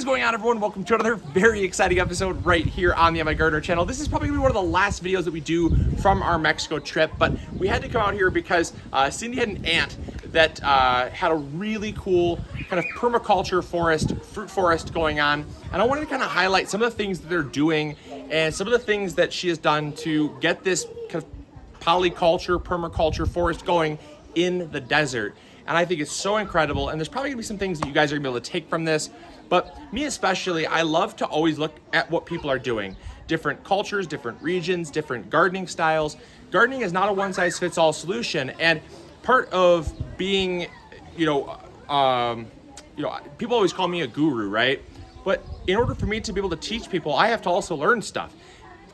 is going on, everyone? Welcome to another very exciting episode right here on the MIgardener channel. This is probably gonna be one of the last videos that we do from our Mexico trip, but we had to come out here because Cindy had an aunt that had a really cool kind of permaculture forest, fruit forest going on. And I wanted to kind of highlight some of the things that they're doing and some of the things that she has done to get this kind of polyculture, permaculture forest going in the desert. And I think it's so incredible. And there's probably gonna be some things that you guys are gonna be able to take from this. But me especially, I love to always look at what people are doing. Different cultures, different regions, different gardening styles. Gardening is not a one-size-fits-all solution. And part of being, people always call me a guru, right? But in order for me to be able to teach people, I have to also learn stuff.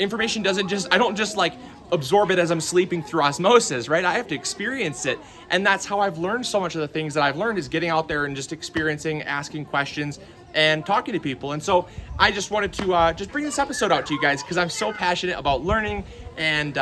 Information I don't just like absorb it as I'm sleeping through osmosis, right? I have to experience it. And that's how I've learned so much of the things that I've learned, is getting out there and just experiencing, asking questions and talking to people. And so I just wanted to just bring this episode out to you guys because I'm so passionate about learning and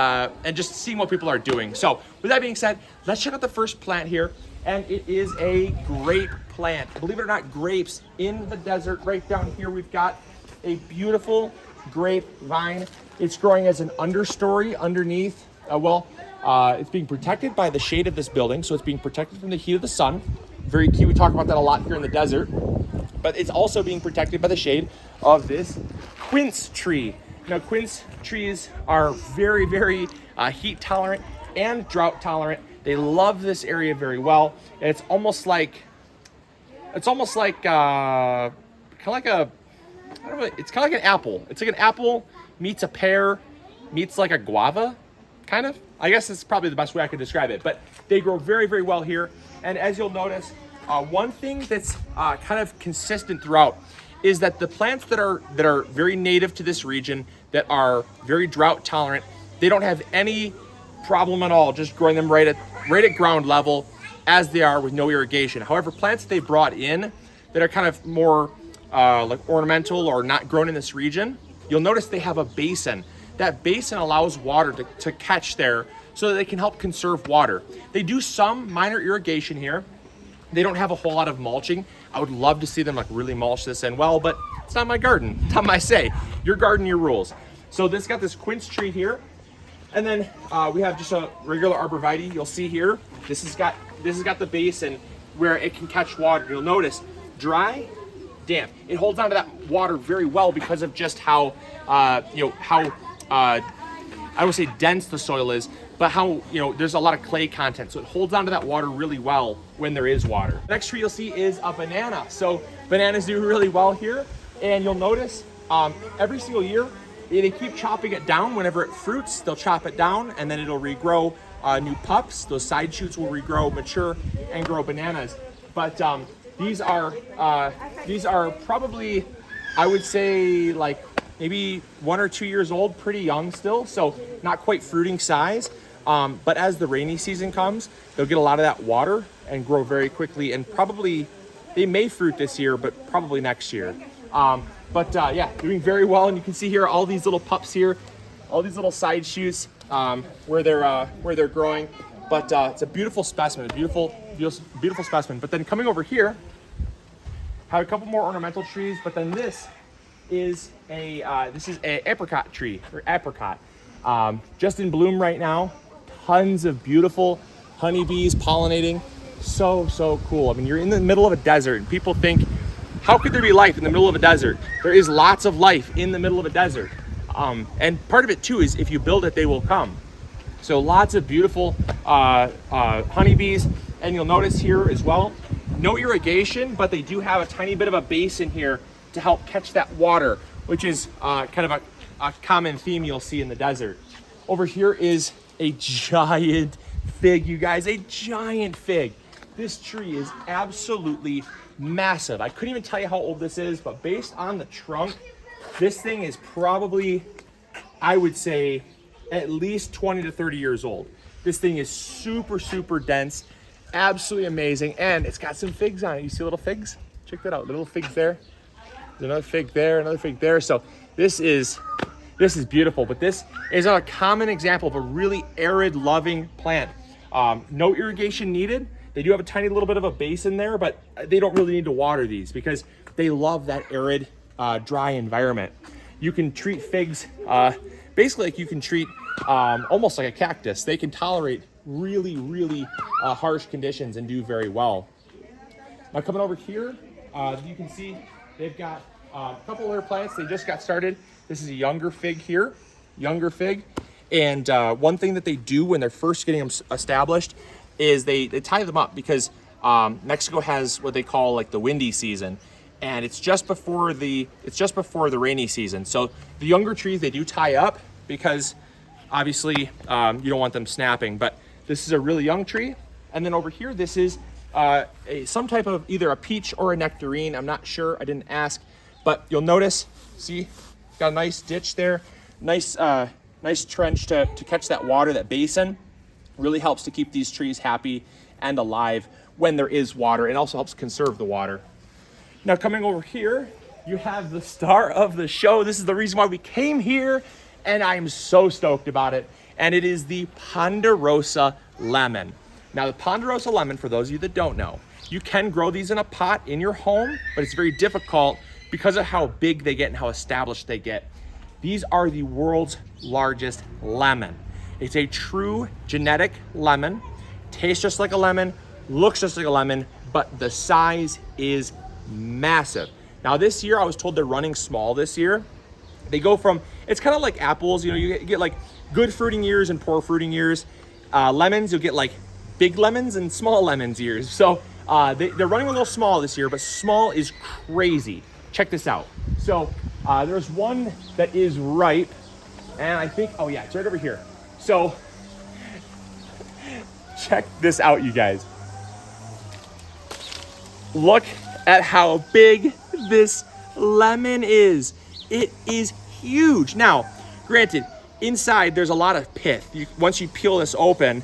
just seeing what people are doing. So with that being said, let's check out the first plant here. And it is a grape plant. Believe it or not, grapes in the desert. Right down here, we've got a beautiful grape vine. It's growing as an understory underneath. It's being protected by the shade of this building, so it's being protected from the heat of the sun. Very key. We talk about that a lot here in the desert. But it's also being protected by the shade of this quince tree. Now, quince trees are very, very heat tolerant and drought tolerant. They love this area very well. And it's almost like an apple. It's like an apple meets a pear, meets like a guava, kind of. I guess it's probably the best way I could describe it. But they grow very, very well here. And as you'll notice, one thing that's kind of consistent throughout is that the plants that are very native to this region, that are very drought tolerant, they don't have any problem at all just growing them right at ground level as they are with no irrigation. However, plants that they brought in that are kind of more like ornamental or not grown in this region, you'll notice they have a basin. That basin allows water to catch there so that they can help conserve water. They do some minor irrigation here. They don't have a whole lot of mulching. I would love to see them like really mulch this in well, but it's not my garden. It's not my say. Your garden, your rules. So this got this quince tree here. And then we have just a regular arborvitae. You'll see here, this has got the basin where it can catch water. You'll notice dry, damp. It holds onto that water very well because of just how I would say dense the soil is, but how, there's a lot of clay content. So it holds onto that water really well when there is water. The next tree you'll see is a banana. So bananas do really well here. And you'll notice every single year, they keep chopping it down. Whenever it fruits, they'll chop it down and then it'll regrow new pups. Those side shoots will regrow, mature, and grow bananas. But these are probably, I would say, like maybe 1 or 2 years old, pretty young still, so not quite fruiting size. But as the rainy season comes, they'll get a lot of that water and grow very quickly, and probably, they may fruit this year, but probably next year. Yeah, doing very well. And you can see here all these little pups here, all these little side shoots where they're growing. But it's a beautiful specimen, beautiful specimen. But then coming over here, have a couple more ornamental trees. But then this is a apricot tree, or apricot, just in bloom right now. Tons of beautiful honeybees pollinating. So cool. I mean, you're in the middle of a desert, and people think, how could there be life in the middle of a desert? There is lots of life in the middle of a desert. And part of it too is if you build it, they will come. So lots of beautiful honeybees. And you'll notice here as well, no irrigation, but they do have a tiny bit of a basin here to help catch that water, which is kind of a common theme you'll see in the desert. Over here is a giant fig, you guys, a giant fig. This tree is absolutely massive. I couldn't even tell you how old this is, but based on the trunk, this thing is probably, I would say, at least 20 to 30 years old. This thing is super, super dense, absolutely amazing, and it's got some figs on it. You see little figs? Check that out, little figs there. There's another fig there, another fig there. So this is beautiful, but this is a common example of a really arid loving plant. No irrigation needed. They do have a tiny little bit of a basin there, but they don't really need to water these because they love that arid, dry environment. You can treat figs basically like you can treat almost like a cactus. They can tolerate really, really harsh conditions and do very well. Now coming over here, you can see they've got a couple other plants. They just got started. This is a younger fig here, younger fig. And one thing that they do when they're first getting them established is they tie them up, because Mexico has what they call like the windy season, and it's just before the rainy season. So the younger trees, they do tie up because obviously you don't want them snapping. But this is a really young tree. And then over here, this is some type of either a peach or a nectarine. I'm not sure, I didn't ask, but you'll notice, see, got a nice ditch there, nice trench to catch that water, that basin. Really helps to keep these trees happy and alive when there is water. It also helps conserve the water. Now coming over here, you have the star of the show. This is the reason why we came here, and I'm so stoked about it. And it is the Ponderosa Lemon. Now the Ponderosa Lemon, for those of you that don't know, you can grow these in a pot in your home, but it's very difficult because of how big they get and how established they get. These are the world's largest lemon. It's a true genetic lemon. Tastes just like a lemon, looks just like a lemon, but the size is massive. Now this year, I was told they're running small this year. They go from, it's kind of like apples, you know, you get like good fruiting years and poor fruiting years. Lemons, you'll get like big lemons and small lemons years. So they're running a little small this year, but small is crazy. Check this out. So there's one that is ripe, and I think, oh yeah, it's right over here. So check this out, you guys. Look at how big this lemon is. It is huge. Now, granted, inside there's a lot of pith. Once you peel this open,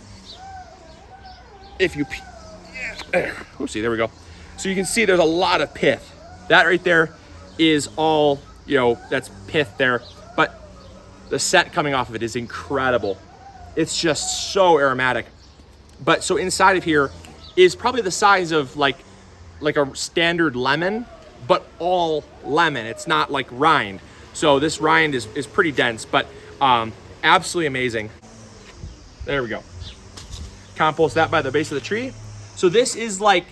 oopsie, there we go. So you can see there's a lot of pith. That right there is all, you know, that's pith there. But the scent coming off of it is incredible. It's just so aromatic. But so inside of here is probably the size of like a standard lemon, but all lemon. It's not like rind. So this rind is pretty dense, but absolutely amazing. There we go. Compost that by the base of the tree. So this is like,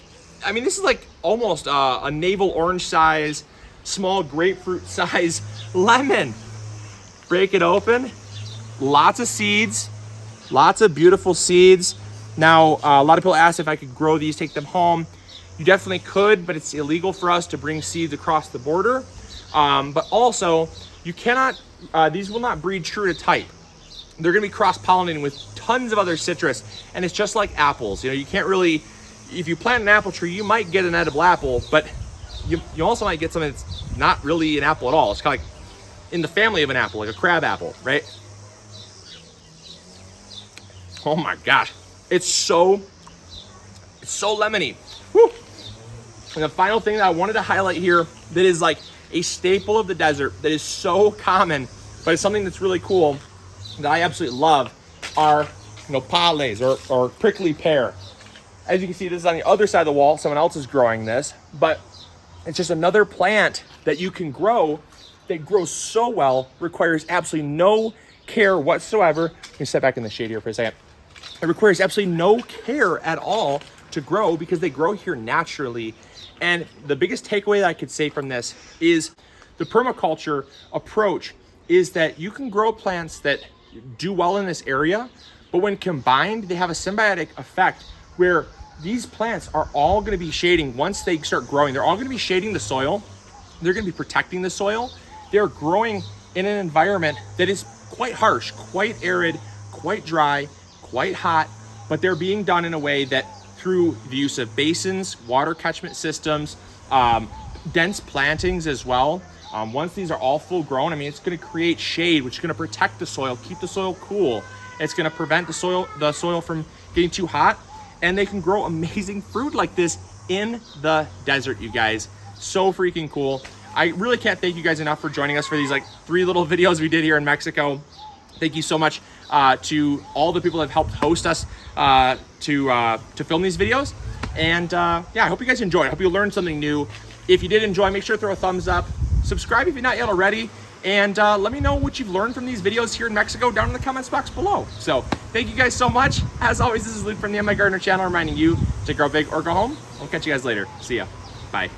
I mean, this is like almost a navel orange size, small grapefruit size lemon. Break it open. Lots of seeds. Lots of beautiful seeds. Now, a lot of people asked if I could grow these, take them home. You definitely could, but it's illegal for us to bring seeds across the border. But also, you cannot, these will not breed true to type. They're gonna be cross-pollinating with tons of other citrus, and it's just like apples. You know, you can't really, if you plant an apple tree, you might get an edible apple, but you also might get something that's not really an apple at all. It's kind of like in the family of an apple, like a crab apple, right? Oh my gosh, it's so lemony. Whew. And the final thing that I wanted to highlight here that is like a staple of the desert, that is so common, but it's something that's really cool that I absolutely love, are nopales or prickly pear. As you can see, this is on the other side of the wall. Someone else is growing this, but it's just another plant that you can grow that grows so well, requires absolutely no care whatsoever. Let me step back in the shade here for a second. It requires absolutely no care at all to grow because they grow here naturally. And the biggest takeaway that I could say from this is the permaculture approach is that you can grow plants that do well in this area, but when combined, they have a symbiotic effect where these plants are all going to be shading. Once they start growing, they're all going to be shading the soil. They're going to be protecting the soil. They're growing in an environment that is quite harsh, quite arid, quite dry, quite hot, but they're being done in a way that through the use of basins, water catchment systems, dense plantings as well. Once these are all full grown, I mean, it's going to create shade, which is going to protect the soil, keep the soil cool. It's going to prevent the soil from getting too hot, and they can grow amazing fruit like this in the desert, you guys. So freaking cool. I really can't thank you guys enough for joining us for these like 3 little videos we did here in Mexico. Thank you so much to all the people that have helped host us to film these videos. And yeah, I hope you guys enjoyed. I hope you learned something new. If you did enjoy, make sure to throw a thumbs up. Subscribe if you're not yet already. And let me know what you've learned from these videos here in Mexico down in the comments box below. So thank you guys so much. As always, this is Luke from the MIgardener channel reminding you to grow big or go home. I'll catch you guys later. See ya. Bye.